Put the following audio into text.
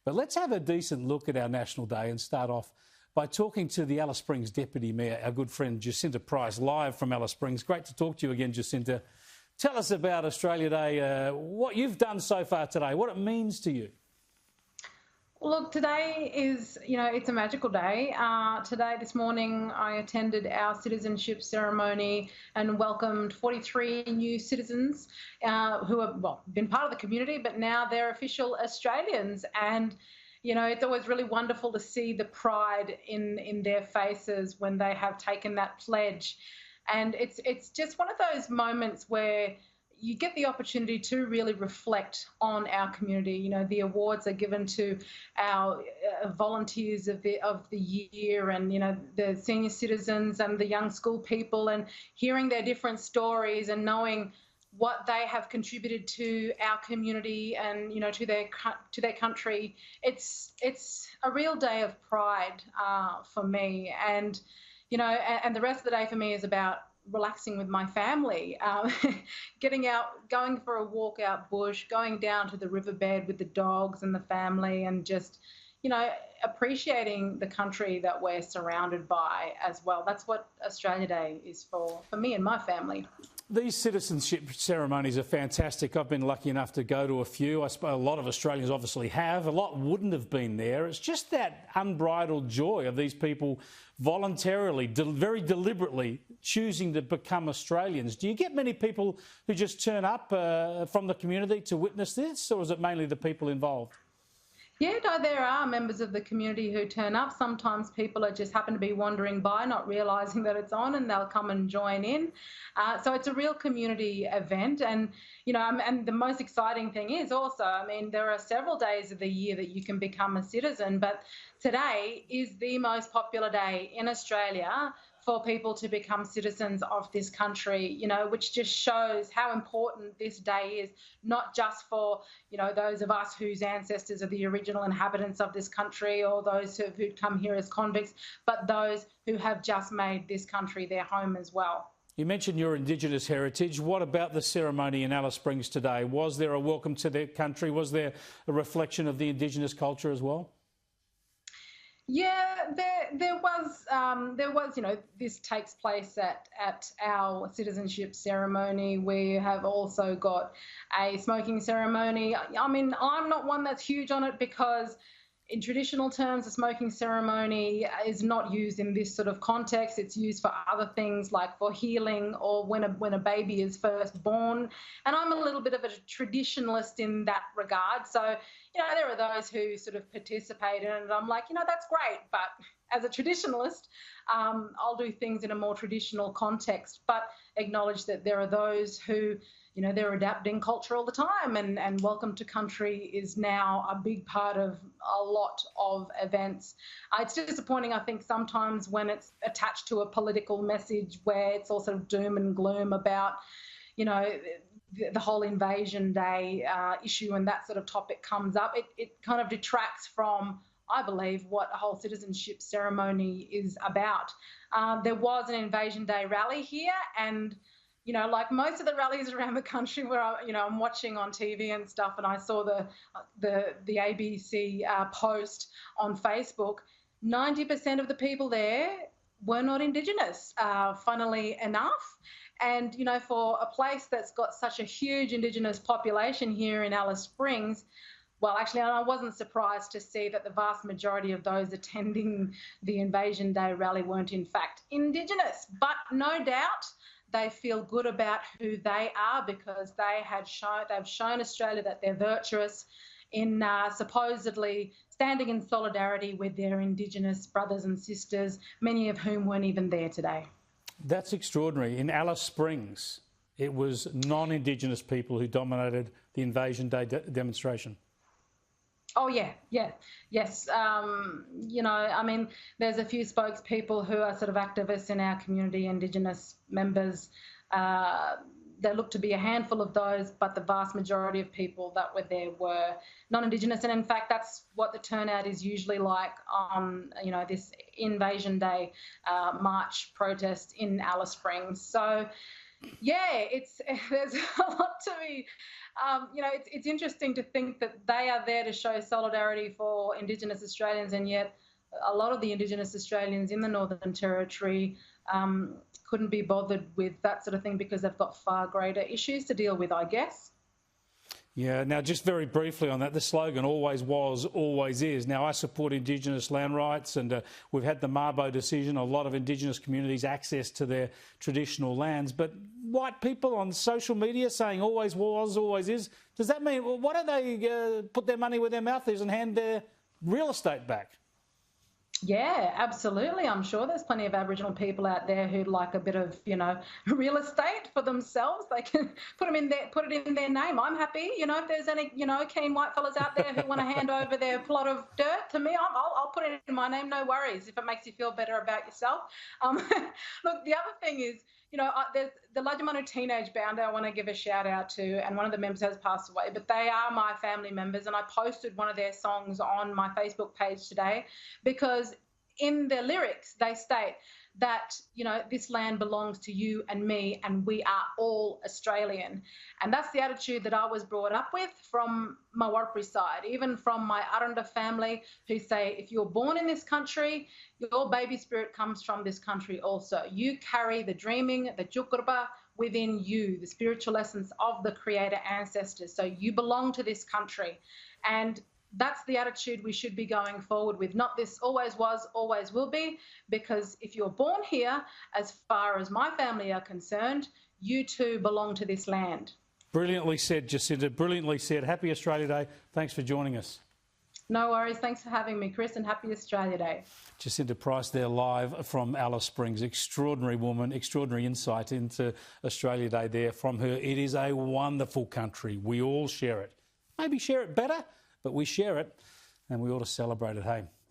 But let's have a decent look at our National Day and start off by talking to the Alice Springs Deputy Mayor, our good friend Jacinta Price, live from Alice Springs. Great to talk to you again, Jacinta. Tell us about Australia Day, what you've done so far today, what it means to you. Look, today is, it's a magical day. This morning, I attended our citizenship ceremony and welcomed 43 new citizens who have, been part of the community, but now they're official Australians. And, it's always really wonderful to see the pride in their faces when they have taken that pledge. And it's just one of those moments where you get the opportunity to really reflect on our community. The awards are given to our volunteers of the year, and the senior citizens and the young school people, and hearing their different stories and knowing what they have contributed to our community and to their country. It's a real day of pride for me, and and the rest of the day for me is about relaxing with my family, getting out, going for a walk out bush, going down to the riverbed with the dogs and the family, and just, appreciating the country that we're surrounded by as well. That's what Australia Day is for me and my family. These citizenship ceremonies are fantastic. I've been lucky enough to go to a few. I suppose a lot of Australians obviously have. A lot wouldn't have been there. It's just that unbridled joy of these people voluntarily, very deliberately choosing to become Australians. Do you get many people who just turn up from the community to witness this, or is it mainly the people involved? Yeah, no, there are members of the community who turn up. Sometimes people just happen to be wandering by, not realising that it's on, and they'll come and join in. So it's a real community event. And, and the most exciting thing is also, there are several days of the year that you can become a citizen, but today is the most popular day in Australia for people to become citizens of this country, which just shows how important this day is, not just for, those of us whose ancestors are the original inhabitants of this country, or those who've come here as convicts, but those who have just made this country their home as well. You mentioned your Indigenous heritage. What about the ceremony in Alice Springs today? Was there a welcome to their country? Was there a reflection of the Indigenous culture as well? Yeah, there was, this takes place at our citizenship ceremony. We have also got a smoking ceremony. I'm not one that's huge on it, because in traditional terms, a smoking ceremony is not used in this sort of context. It's used for other things, like for healing or when a baby is first born. And I'm a little bit of a traditionalist in that regard. So, there are those who sort of participate in it, and I'm like, that's great. But as a traditionalist, I'll do things in a more traditional context, but acknowledge that there are those who, they're adapting culture all the time, and welcome to country is now a big part of a lot of events. It's disappointing, I think, sometimes when it's attached to a political message where it's all sort of doom and gloom about, the whole Invasion Day issue, and that sort of topic comes up. It kind of detracts from, I believe, what a whole citizenship ceremony is about. There was an Invasion Day rally here, and like most of the rallies around the country where I'm watching on TV and stuff, and I saw the ABC post on Facebook, 90% of the people there were not Indigenous, funnily enough. And, for a place that's got such a huge Indigenous population here in Alice Springs, well, actually, I wasn't surprised to see that the vast majority of those attending the Invasion Day rally weren't, in fact, Indigenous. But no doubt they feel good about who they are, because they've shown Australia that they're virtuous in supposedly standing in solidarity with their Indigenous brothers and sisters, many of whom weren't even there today. That's extraordinary. In Alice Springs, it was non-Indigenous people who dominated the Invasion Day demonstration. Oh, yeah, yes. There's a few spokespeople who are sort of activists in our community, Indigenous members. There looked to be a handful of those, but the vast majority of people that were there were non-Indigenous. And in fact, that's what the turnout is usually like on, this Invasion Day march protest in Alice Springs. So, Yeah, there's a lot to be. It's interesting to think that they are there to show solidarity for Indigenous Australians, and yet a lot of the Indigenous Australians in the Northern Territory couldn't be bothered with that sort of thing because they've got far greater issues to deal with, I guess. Yeah, now just very briefly on that, the slogan always was, always is. Now I support Indigenous land rights and we've had the Mabo decision, a lot of Indigenous communities access to their traditional lands, but white people on social media saying always was, always is, does that mean, well, why don't they put their money where their mouth is and hand their real estate back? Yeah, absolutely. I'm sure there's plenty of Aboriginal people out there who'd like a bit of, real estate for themselves. They can put it in their name. I'm happy. If there's any, keen white fellas out there who want to hand over their plot of dirt to me, I'll put it in my name. No worries. If it makes you feel better about yourself. Look, the other thing is, there's the Lajamanu Teenage Band I want to give a shout out to, and one of the members has passed away, but they are my family members, and I posted one of their songs on my Facebook page today because in their lyrics they state that, this land belongs to you and me and we are all Australian. And that's the attitude that I was brought up with from my Warlpiri side, even from my Aranda family, who say if you're born in this country, your baby spirit comes from this country also. You carry the dreaming, the jukurba within you, the spiritual essence of the creator ancestors. So you belong to this country. And that's the attitude we should be going forward with, not this always was, always will be, because if you're born here, as far as my family are concerned, you too belong to this land. Brilliantly said, Jacinta, brilliantly said. Happy Australia Day. Thanks for joining us. No worries. Thanks for having me, Chris, and happy Australia Day. Jacinta Price there live from Alice Springs. Extraordinary woman, extraordinary insight into Australia Day there from her. It is a wonderful country. We all share it. Maybe share it better, but we share it and we ought to celebrate it, hey?